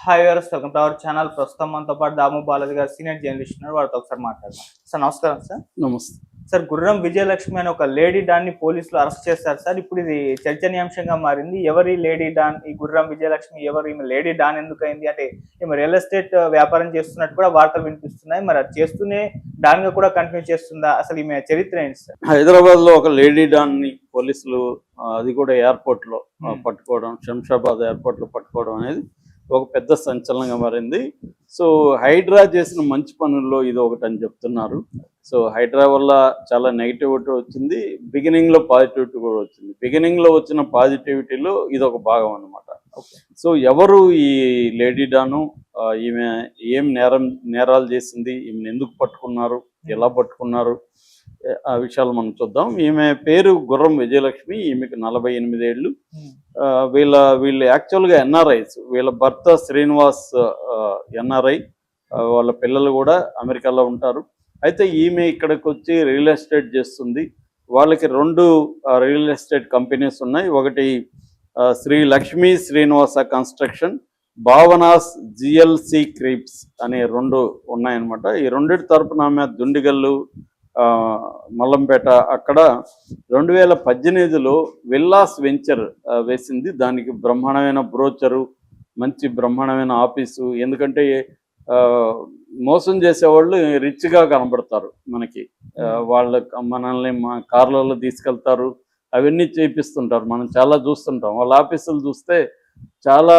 Hi viewers, welcome to our channel. ప్రస్తుతం మనతో పాటు దాము బాలాజీ గారు సీనియర్ జర్నలిస్ట్ ఉన్నారు. వారితో ఒకసారి మాట్లాడదాం. సార్ నమస్కారం. సార్ నమస్తే. సార్ గుర్రం విజయలక్ష్మి అని ఒక లేడీ డాన్ ని పోలీసులు అరెస్ట్ చేస్తారు సార్. ఇప్పుడు ఇది చర్చనీయాంశంగా మారింది. ఎవరి లేడీ డాన్? ఈ గుర్రం విజయలక్ష్మి ఎవరు? ఈమె లేడీ డాన్ ఎందుకు అయింది? అంటే ఈమె రియల్ ఎస్టేట్ వ్యాపారం చేస్తున్నట్టు కూడా వార్తలు వినిపిస్తున్నాయి. మరి అది చేస్తూనే డాన్ గా కూడా కంటిన్యూ చేస్తుందా? అసలు ఈమె చరిత్ర ఏంటి సార్? హైదరాబాద్ లో ఒక లేడీ డాన్ ని పోలీసులు అది కూడా ఎయిర్పోర్ట్ లో పట్టుకోవడం, శంషాబాద్ ఎయిర్పోర్ట్ లో పట్టుకోవడం అనేది ఒక పెద్ద సంచలనంగా మారింది. సో హైడ్రా చేసిన మంచి పనుల్లో ఇది ఒకటి అని చెప్తున్నారు. సో హైడ్రా వల్ల చాలా నెగిటివిటీ వచ్చింది, బిగినింగ్ లో పాజిటివిటీ కూడా వచ్చింది. బిగినింగ్ లో వచ్చిన పాజిటివిటీలో ఇది ఒక భాగం అన్నమాట. సో ఎవరు ఈ లేడీ డాను? ఈమె ఏం నేరాలు చేసింది? ఈమెను ఎందుకు పట్టుకున్నారు? ఎలా పట్టుకున్నారు? ఆ విషయాలు మనం చూద్దాం. ఈమె పేరు గుర్రం విజయలక్ష్మి. ఈమెకు 48 ఏళ్ళు. వీళ్ళు యాక్చువల్గా ఎన్ఆర్ఐస్. వీళ్ళ భర్త శ్రీనివాస్ ఎన్ఆర్ఐ. వాళ్ళ పిల్లలు కూడా అమెరికాలో ఉంటారు. అయితే ఈమె ఇక్కడికి వచ్చి రియల్ ఎస్టేట్ చేస్తుంది. వాళ్ళకి 2 రియల్ ఎస్టేట్ కంపెనీస్ ఉన్నాయి. ఒకటి శ్రీ లక్ష్మీ శ్రీనివాస కన్స్ట్రక్షన్, భావనాస్ జిఎల్సి క్రీప్స్ అనే 2 ఉన్నాయన్నమాట. ఈ రెండింటి తరపున ఆమె దుండిగల్లు, మల్లంపేట అక్కడ 2018లో విల్లాస్ వెంచర్ వేసింది. దానికి బ్రహ్మాండమైన బ్రోచరు, మంచి బ్రహ్మాండమైన ఆఫీసు. ఎందుకంటే మోసం చేసేవాళ్ళు రిచ్గా కనబడతారు మనకి. మనల్ని కార్లలో తీసుకెళ్తారు, అవన్నీ చేపిస్తుంటారు. మనం చాలా చూస్తుంటాం. వాళ్ళ ఆఫీసులు చూస్తే చాలా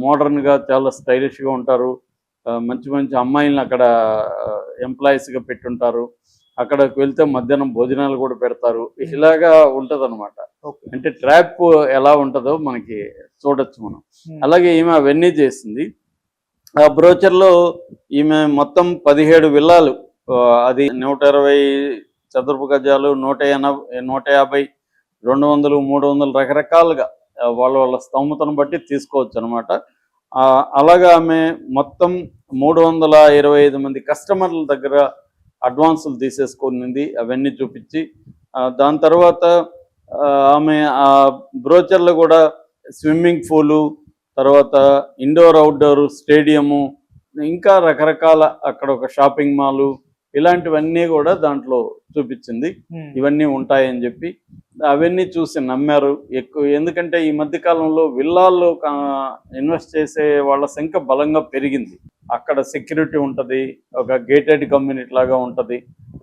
మోడర్న్గా, చాలా స్టైలిష్గా ఉంటారు. మంచి మంచి అమ్మాయిలను అక్కడ ఎంప్లాయీస్గా పెట్టుంటారు. అక్కడికి వెళ్తే మధ్యాహ్నం భోజనాలు కూడా పెడతారు. ఇలాగా ఉంటుంది అనమాట. అంటే ట్రాప్ ఎలా ఉంటుందో మనకి చూడొచ్చు మనం. అలాగే ఈమె అవన్నీ చేసింది. ఆ బ్రోచర్లో ఈమె మొత్తం 17 విల్లాలు, అది 120 చదరపు గజాలు, 180, 150, 200, 300 రకరకాలుగా వాళ్ళ స్తోమతను బట్టి తీసుకోవచ్చు అనమాట. అలాగా ఆమె మొత్తం 325 మంది కస్టమర్ల దగ్గర అడ్వాన్సులు తీసేసుకునింది. అవన్నీ చూపించి దాని తర్వాత ఆమె ఆ బ్రోచర్లో కూడా స్విమ్మింగ్ పూలు, తర్వాత ఇండోర్ అవుట్డోర్ స్టేడియము, ఇంకా రకరకాల అక్కడ ఒక షాపింగ్ మాలు, ఇలాంటివన్నీ కూడా దాంట్లో చూపించింది. ఇవన్నీ ఉంటాయని చెప్పి అవన్నీ చూసి నమ్మారు ఎక్కువ. ఎందుకంటే ఈ మధ్యకాలంలో విల్లాల్లో ఇన్వెస్ట్ చేసే వాళ్ళ సంఖ్య బలంగా పెరిగింది. అక్కడ సెక్యూరిటీ ఉంటుంది, ఒక గేటెడ్ కమ్యూనిటీ లాగా ఉంటుంది.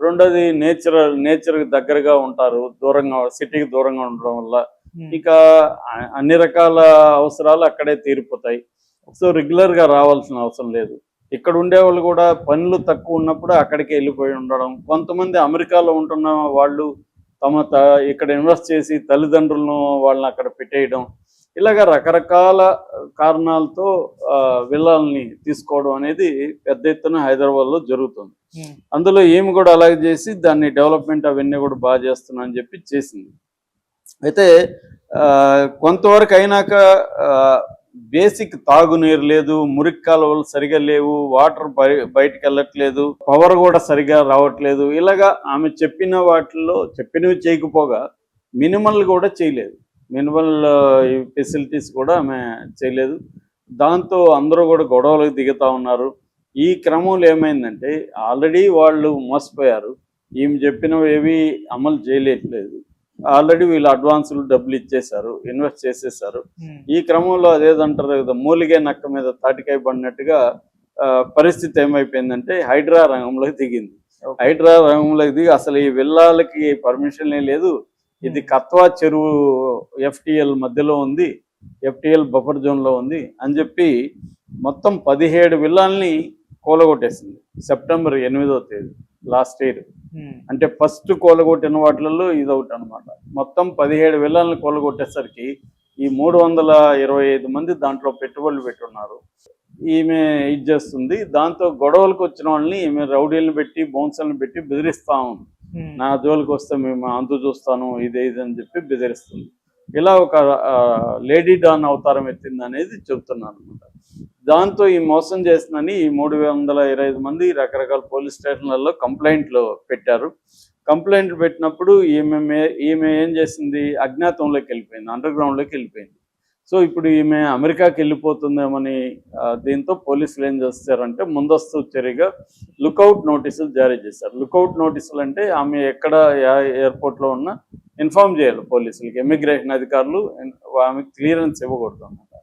రెండోది నేచర్కి దగ్గరగా ఉంటారు, దూరంగా, సిటీకి దూరంగా ఉండడం వల్ల ఇక అన్ని రకాల అవసరాలు అక్కడే తీరిపోతాయి. సో రెగ్యులర్గా రావాల్సిన అవసరం లేదు. ఇక్కడ ఉండేవాళ్ళు కూడా పనులు తక్కువ ఉన్నప్పుడు అక్కడికి వెళ్ళిపోయి ఉండడం. కొంతమంది అమెరికాలో ఉంటున్న వాళ్ళు ఇక్కడ ఇన్వెస్ట్ చేసి తల్లిదండ్రులను వాళ్ళని అక్కడ పెట్టేయడం, ఇలాగ రకరకాల కారణాలతో విల్లాల్ని తీసుకోవడం అనేది పెద్ద ఎత్తున హైదరాబాద్లో జరుగుతుంది. అందులో ఏమి కూడా అలాగే చేసి దాన్ని డెవలప్మెంట్ అవన్నీ కూడా బాగా చేస్తున్నా అని చెప్పి చేసింది. అయితే కొంతవరకు అయినాక బేసిక్ తాగునీరు లేదు, మురికి కాలువలు సరిగా లేవు, వాటర్ బయటకు వెళ్ళట్లేదు, పవర్ కూడా సరిగా రావట్లేదు. ఇలాగా ఆమె చెప్పిన వాటిల్లో చెప్పినవి చేయకపోగా మినిమల్ కూడా చేయలేదు. మినిమల్ ఫెసిలిటీస్ కూడా ఆమె చేయలేదు. దాంతో అందరూ కూడా గొడవలకు దిగుతూ ఉన్నారు. ఈ క్రమంలో ఏమైందంటే ఆల్రెడీ వాళ్ళు మోసపోయారు. ఈమె చెప్పినవి ఏవి అమలు చేయలేదు. ఆల్రెడీ వీళ్ళు అడ్వాన్సులు డబ్బులు ఇచ్చేశారు, ఇన్వెస్ట్ చేసేసారు. ఈ క్రమంలో అదేదంటారు కదా, మూలిగే నక్క మీద తాటికాయ పడినట్టుగా పరిస్థితి ఏమైపోయిందంటే హైడ్రా రంగంలోకి దిగింది. హైడ్రా రంగంలోకి దిగి అసలు ఈ విల్లాలకి పర్మిషన్లే లేదు, ఇది కత్వా చెరువు ఎఫ్టిఎల్ మధ్యలో ఉంది, ఎఫ్టిఎల్ బఫర్ జోన్లో ఉంది అని చెప్పి మొత్తం 17 విల్లాల్ని కూలగొట్టేసింది. సెప్టెంబర్ 8వ తేదీ లాస్ట్ ఇయర్. అంటే ఫస్ట్ కూలగొట్టిన వాటిల్లో ఇది ఒకటి అనమాట. మొత్తం 17 విల్లాలను కూలగొట్టేసరికి ఈ 325 మంది దాంట్లో పెట్టుబడులు పెట్టున్నారు. ఈమె ఇది చేస్తుంది. దాంతో గొడవలకు వచ్చిన వాళ్ళని ఈమె రౌడీలను పెట్టి, బౌన్సర్లను పెట్టి బెదిరిస్తా ఉంది. నా జోలికి వస్తే మేము అంతు చూస్తాను, ఇది అని చెప్పి బెదిరిస్తుంది. ఇలా ఒక లేడీ డాన్ అవతారం ఎత్తింది అనేది చెబుతున్నాను అనమాట. దాంతో ఈ మోసం చేసిందని ఈ 325 మంది రకరకాల పోలీస్ స్టేషన్లలో కంప్లైంట్లు పెట్టారు. కంప్లైంట్లు పెట్టినప్పుడు ఈమె ఏం చేసింది, అజ్ఞాతంలోకి వెళ్ళిపోయింది, అండర్ గ్రౌండ్లోకి వెళ్ళిపోయింది. సో ఇప్పుడు ఈమె అమెరికాకి వెళ్ళిపోతుందేమని దీంతో పోలీసులు ఏం చేస్తారంటే ముందస్తు చర్యగా లుకౌట్ నోటీసులు జారీ చేశారు. లుకౌట్ నోటీసులు అంటే ఆమె ఎక్కడ ఎయిర్పోర్ట్లో ఉన్నా ఇన్ఫార్మ్ చేయాలి పోలీసులకి, ఇమిగ్రేషన్ అధికారులు ఆమెకు క్లియరెన్స్ ఇవ్వకూడదు అన్నమాట.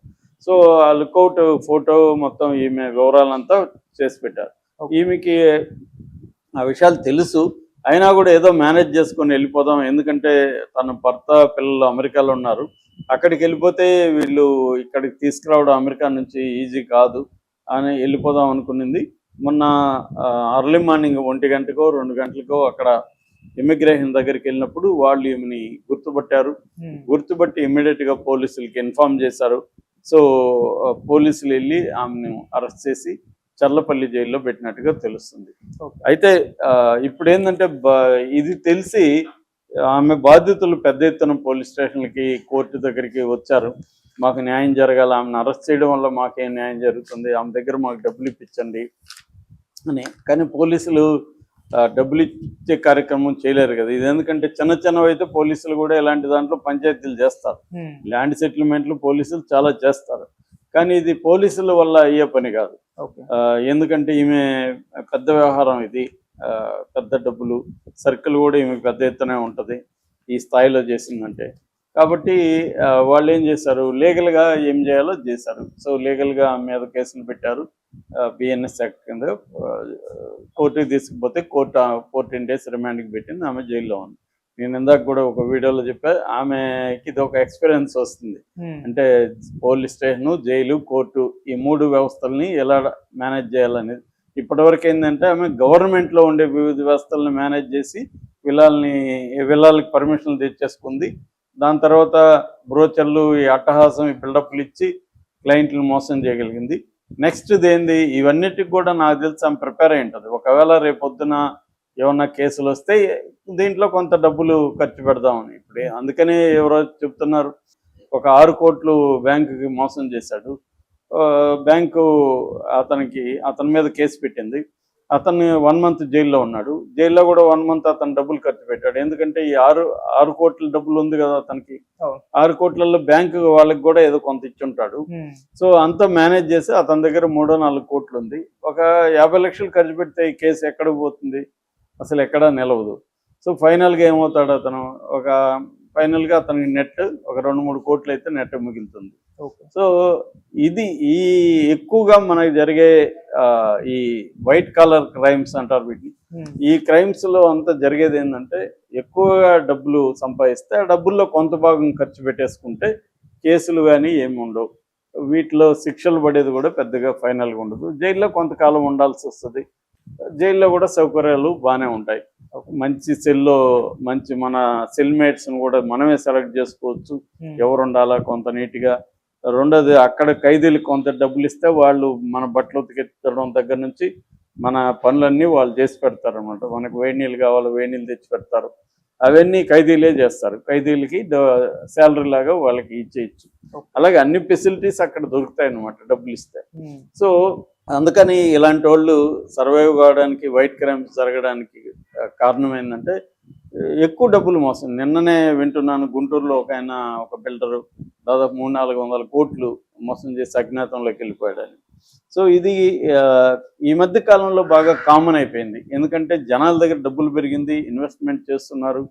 సో ఆ లుకౌట్ ఫోటో మొత్తం ఈమె వివరాలంతా చేసి పెట్టారు. ఈమెకి ఆ విషయాలు తెలుసు, అయినా కూడా ఏదో మేనేజ్ చేసుకొని వెళ్ళిపోదాం, ఎందుకంటే తన భర్త పిల్లలు అమెరికాలో ఉన్నారు, అక్కడికి వెళ్ళిపోతే వీళ్ళు ఇక్కడికి తీసుకురావడం అమెరికా నుంచి ఈజీ కాదు అని వెళ్ళిపోదాం అనుకునింది. మొన్న అర్లీ మార్నింగ్ 1 గంటకో 2 గంటలకో అక్కడ ఇమిగ్రేషన్ దగ్గరికి వెళ్ళినప్పుడు వాళ్ళు ఈమెని గుర్తుపట్టారు. గుర్తుపట్టి ఇమ్మీడియట్గా పోలీసులకి ఇన్ఫార్మ్ చేశారు. సో పోలీసులు వెళ్ళి ఆమెను అరెస్ట్ చేసి చర్లపల్లి జైల్లో పెట్టినట్టుగా తెలుస్తుంది. అయితే ఇప్పుడు ఏంటంటే ఇది తెలిసి ఆమె బాధితులు పెద్ద ఎత్తున పోలీస్ స్టేషన్లకి, కోర్టు దగ్గరికి వచ్చారు. మాకు న్యాయం జరగాలి, ఆమెను అరెస్ట్ చేయడం వల్ల మాకేం న్యాయం జరుగుతుంది, ఆమె దగ్గర మాకు డబ్బులు ఇప్పించండి అని. కానీ పోలీసులు డబ్బులు ఇచ్చే కార్యక్రమం చేయలేరు కదా. ఇది ఎందుకంటే చిన్నవి అయితే పోలీసులు కూడా ఇలాంటి దాంట్లో పంచాయతీలు చేస్తారు, ల్యాండ్ సెటిల్మెంట్లు పోలీసులు చాలా చేస్తారు. కానీ ఇది పోలీసుల వల్ల అయ్యే పని కాదు. ఎందుకంటే ఈమె పెద్ద వ్యవహారం, ఇది పెద్ద డబ్బులు, సర్కిల్ కూడా ఈమె పెద్ద ఎత్తునే ఉంటుంది ఈ స్థాయిలో చేసిందంటే. కాబట్టి వాళ్ళు ఏం చేశారు, లీగల్గా ఏం చేయాలో చేశారు. సో లీగల్గా ఆమె మీద కేసులు పెట్టారు. బిఎన్ఎస్ యాక్ట్ కింద కోర్టుకి తీసుకుపోతే కోర్టు 14 days రిమాండ్కి పెట్టింది. ఆమె జైల్లో ఉంది. నేను ఇందాక కూడా ఒక వీడియోలో చెప్పా, ఆమెకి ఇది ఒక ఎక్స్పీరియన్స్ వస్తుంది. అంటే పోలీస్ స్టేషను, జైలు, కోర్టు ఈ 3 వ్యవస్థల్ని ఎలా మేనేజ్ చేయాలనేది. ఇప్పటివరకు ఏంటంటే ఆమె గవర్నమెంట్లో ఉండే వివిధ వ్యవస్థలను మేనేజ్ చేసి విల్లాలకి పర్మిషన్లు తెచ్చేసుకుంది. దాని తర్వాత బ్రోచర్లు, ఈ అట్టహాసం, ఈ బిల్డప్లు ఇచ్చి క్లయింట్లను మోసం చేయగలిగింది. నెక్స్ట్ ఏంది, ఇవన్నిటికి కూడా నాకు తెలిసి ఆమె ప్రిపేర్ అయి ఉంటుంది. ఒకవేళ రేపొద్దున ఏమన్నా కేసులు వస్తే దీంట్లో కొంత డబ్బులు ఖర్చు పెడదామని. ఇప్పుడు అందుకనే ఎవరో చెప్తున్నారు, ఒక 6 కోట్లు బ్యాంకుకి మోసం చేశాడు. బ్యాంకు అతని మీద కేసు పెట్టింది. అతన్ని 1 month జైల్లో ఉన్నాడు. జైల్లో కూడా 1 month అతను డబ్బులు ఖర్చు పెట్టాడు. ఎందుకంటే ఈ 6 కోట్ల డబ్బులు ఉంది కదా అతనికి. 6 కోట్లలో బ్యాంకు వాళ్ళకి కూడా ఏదో కొంత ఇచ్చుంటాడు. సో అంతా మేనేజ్ చేసి అతని దగ్గర 3-4 కోట్లు ఉంది. ఒక 50 లక్షలు ఖర్చు పెడితే ఈ కేసు ఎక్కడికి పోతుంది, అసలు ఎక్కడా నిలవదు. సో ఫైనల్గా ఏమవుతాడు అతను, ఫైనల్గా అతనికి నెట్ ఒక 2-3 కోట్లు అయితే నెట్ మిగులుతుంది. సో ఇది ఎక్కువగా మనకి జరిగే ఈ వైట్ కాలర్ క్రైమ్స్ అంటారు వీటిని. ఈ క్రైమ్స్లో అంతా జరిగేది ఏంటంటే, ఎక్కువగా డబ్బులు సంపాదిస్తే ఆ డబ్బుల్లో కొంత భాగం ఖర్చు పెట్టేసుకుంటే కేసులు కానీ ఏమి ఉండవు. వీటిలో శిక్షలు పడేది కూడా పెద్దగా ఫైనల్గా ఉండదు. జైల్లో కొంతకాలం ఉండాల్సి వస్తుంది. జైల్లో కూడా సౌకర్యాలు బాగానే ఉంటాయి. మంచి మంచి మన సెల్మేట్స్ని కూడా మనమే సెలెక్ట్ చేసుకోవచ్చు, ఎవరు ఉండాలా కొంత నీట్గా. రెండోది, అక్కడ ఖైదీలకు కొంత డబ్బులు ఇస్తే వాళ్ళు మన బట్టలు ఉతికెత్తడం దగ్గర నుంచి మన పనులన్నీ వాళ్ళు చేసి పెడతారు అనమాట. మనకు వేడి నీళ్ళు కావాలి, వేడి నీళ్ళు తెచ్చి పెడతారు. అవన్నీ ఖైదీలే చేస్తారు. ఖైదీలకి శాలరీ లాగా వాళ్ళకి ఇచ్చేయచ్చు. అలాగే అన్ని ఫెసిలిటీస్ అక్కడ దొరుకుతాయి అన్నమాట డబ్బులు ఇస్తే. సో అందుకని ఇలాంటి వాళ్ళు సర్వైవ్ కావడానికి, వైట్ క్రైమ్స్ జరగడానికి కారణం ఏంటంటే ఎక్కువ డబ్బులు మోసం. నిన్ననే వింటున్నాను, గుంటూరులో ఒక బిల్డరు దాదాపు 300-400 కోట్లు మోసం చేసి అజ్ఞాతంలోకి వెళ్ళిపోయాడని. సో ఇది ఈ మధ్య కాలంలో బాగా కామన్ అయిపోయింది. ఎందుకంటే జనాల దగ్గర డబ్బులు పెరిగింది, ఇన్వెస్ట్మెంట్ చేస్తున్నారు.